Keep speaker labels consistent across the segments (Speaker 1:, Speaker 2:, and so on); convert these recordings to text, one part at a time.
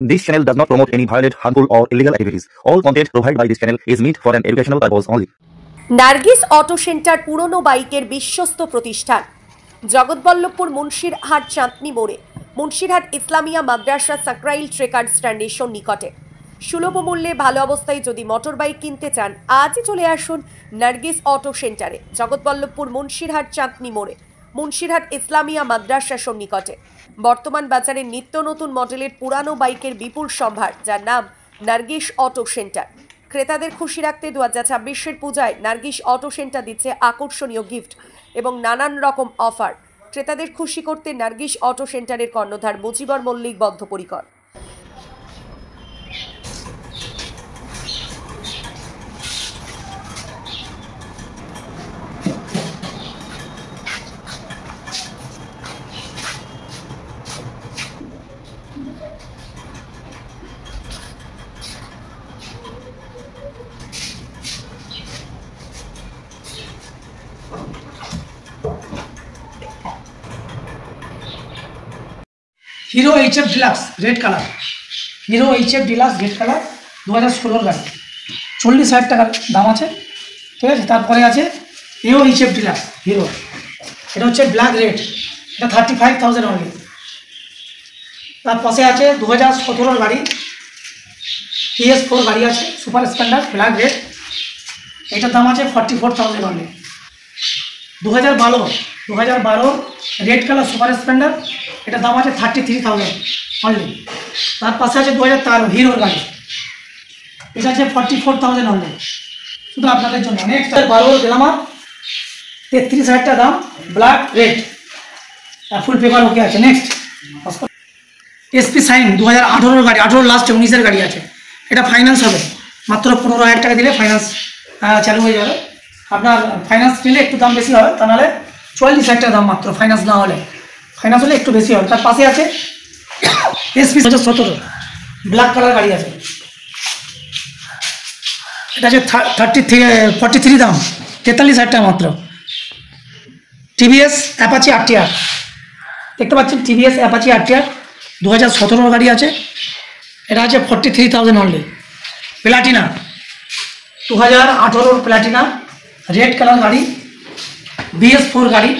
Speaker 1: This channel does not promote any violent, harmful, or illegal activities. All content provided by this channel is meant for an educational purpose only.
Speaker 2: Nargis auto centre পুরনো বাইকের বিশ্বস্ত প্রতিষ্ঠান। জগৎবল্লভপুর মুন্সিরহাট চাঁদনি মোড়ে মুন্সিরহাট ইসলামিয়া মাদ্রাসা Sankrail trekker স্ট্যান্ডের নিকটে সুলভ মূল্যে ভালো অবস্থায় যদি মোটর বাইক কিনতে চান আজই চলে আসুন নার্গিস অটো সেন্টারে, জগৎবল্লভপুর মুন্সিরহাট চাঁদনি মোড়ে মুন্সিরহাট ইসলামিয়া মাদ্রাসা নিকটে। বর্তমান বাজারে নিত্য নতুন মডেলের পুরানো বাইকের বিপুল সম্ভার, যার নাম নার্গিস অটো সেন্টার। ক্রেতাদের খুশি রাখতে 2026-এর পূজায় নার্গিস অটো সেন্টার দিচ্ছে আকর্ষণীয় গিফট এবং নানান রকম অফার। ক্রেতাদের খুশি করতে নার্গিস অটো সেন্টারের কর্ণধার মুজিবর মল্লিক বদ্ধপরিকর।
Speaker 3: Hero HF deluxe red colour, hero HF deluxe red colour 2016 গাড়ি, 40,000 টাকার দাম আছে, ঠিক আছে। তারপরে আছে এও এইচএফ ডিলাক্স হিরো, এটা হচ্ছে ব্ল্যাক রেড, এটা 35,000 অনলি। তার পাশে আছে 2017 গাড়ি, PS4 গাড়ি আছে, সুপার স্প্লেন্ডার ব্ল্যাক রেড, এটার দাম আছে 44,000 only. 2012 red colour super Splendor, এটার দাম আছে 33,000 অনলি। তার পাশে আছে 2013 হিরোর গাড়ি, এটা আছে 44,000 অনলি, শুধু আপনাদের জন্য। নেক্সট 12 গ্ল্যামার, 33,000 টাকা দাম, black red, full paper okay আছে। নেক্সট এসপি সাইন 2018 গাড়ি, 18 লাস্ট 19-এর গাড়ি আছে, এটা ফাইন্যান্স হবে, মাত্র 15,000 টাকা দিলে ফাইন্যান্স চালু হয়ে যাবে। আপনার ফাইন্যান্স নিলে একটু দাম বেশি হবে, তা নাহলে 44,000 টাকা দাম মাত্র, ফাইন্যান্স না হলে। ফাইন্যান্স হলে একটু বেশি হবে। তার পাশে আছে এসপি 2017 ব্ল্যাক কালার গাড়ি আছে, এটা আছে 43 দাম, 43,000 টাকা মাত্র। টিভিএস অ্যাপাচি RTR, দেখতে পাচ্ছেন টিভিএস অ্যাপাচি RTR 2017 গাড়ি আছে, এটা আছে 43,000 only. Platina 2018 Platina red colour গাড়ি, BS4 গাড়ি,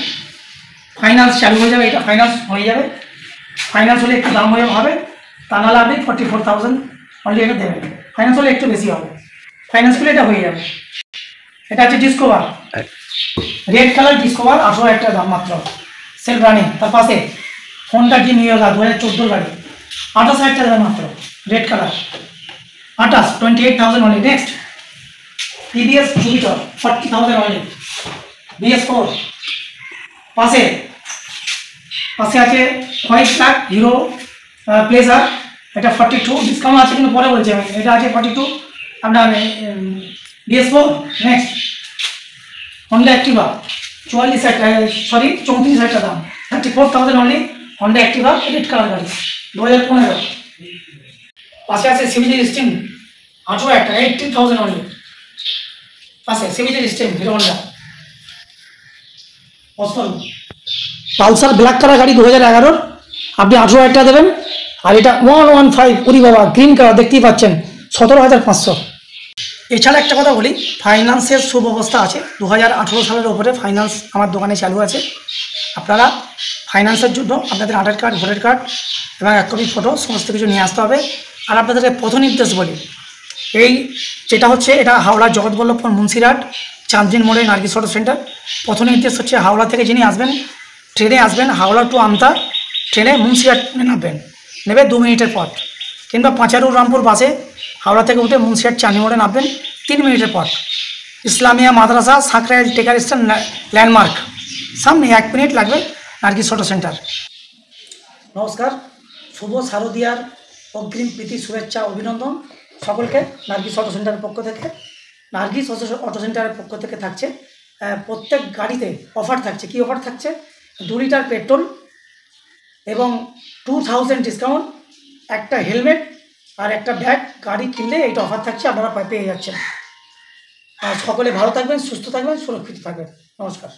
Speaker 3: ফাইন্যান্স চালু হয়ে যাবে, এটা ফাইন্যান্স হয়ে যাবে। ফাইন্যান্স হলে একটু দাম হয়ে হবে, তা নাহলে আপনি 44,000 অনলি এটা দেবেন। ফাইন্যান্স হলে একটু বেশি হবে, ফাইন্যান্স করলে এটা হয়ে যাবে। এটা আছে ডিসকভার রেড কালার, ডিসকভার 18,000 টাকা দাম মাত্র, সেলফ রানিং। তার পাশে হোন্ডা ডি নিউ 2014 গাড়ি, 28,000 টাকা দাম মাত্র, red colour 28,000 only. Next TVS Jupiter 40,000 only, BS4। পাশে আছে হোয়াইট ব্ল্যাক হিরো প্লেজার, এটা 42, ডিসকাউন্ট আছে কিন্তু পরে বলছি আমি, এটা আছে 42 আপনার BS4। নেক্সট হন্ডা অ্যাক্টিভা 34,000 টাকা দাম, 34,000 only, Honda Activa red colour গাড়ি 2015। পাশে আছে সিভিজি স্টিম 18,000 টাকা, 18,000 অনলি। পাশে সিভিজি স্টিম Hero Honda. Pulsar black colour গাড়ি 2011, আপনি 18,000 টাকা দেবেন। আর এটা 115 উরি বাবা গ্রিন কালার, দেখতেই পাচ্ছেন 17,500। এছাড়া একটা কথা বলি, ফাইন্যান্সের সুব্যবস্থা আছে, 2018 সালের ওপরে ফাইন্যান্স আমার দোকানে চালু আছে। আপনারা ফাইন্যান্সের জন্য আপনাদের আধার কার্ড, ভোটার কার্ড এবং 1 কপি ফটো সমস্ত কিছু নিয়ে আসতে হবে। আর আপনাদেরকে পথ নির্দেশ বলি, এই যেটা হচ্ছে এটা হাওড়া জগৎবল্লভপুর মুন্সিরহাট চাঁদনি মোড়ে নার্গিস অটো সেন্টার। পথ নির্দেশ হচ্ছে হাওড়া থেকে যিনি আসবেন, ট্রেনে আসবেন হাওড়া টু আমতা, ট্রেনে মুন্সিরহাট নামবেন, নেবে 2 মিনিটের পথ। কিংবা পাঁচারু রামপুর বাসে হাওড়া থেকে উঠে মুন্সিরহাট চাঁদনি মোড়ে নামবেন, 3 মিনিটের পথ। ইসলামিয়া মাদ্রাসা সাকরাইল টেকার স্ট্যান্ড ল্যান্ডমার্ক, সামনে 1 মিনিট লাগবে নার্গিস অটো সেন্টার। নমস্কার, শুভ শারদীয়ার অগ্রিম প্রীতি শুভেচ্ছা অভিনন্দন সকলকে নার্গিস অটো সেন্টারের পক্ষ থেকে। নার্গিস অটো সেন্টারের পক্ষ থেকে থাকছে প্রত্যেক গাড়িতে অফার থাকছে। কি অফার থাকছে? 2 লিটার পেট্রোল এবং 2000 ডিসকাউন্ট, একটা হেলমেট আর একটা ব্যাগ গাড়ি কিনলে এইটা অফার থাকছে, আপনারা পেয়ে যাচ্ছেন। সকলে ভালো থাকবেন, সুস্থ থাকবেন, সুরক্ষিত থাকবেন। নমস্কার।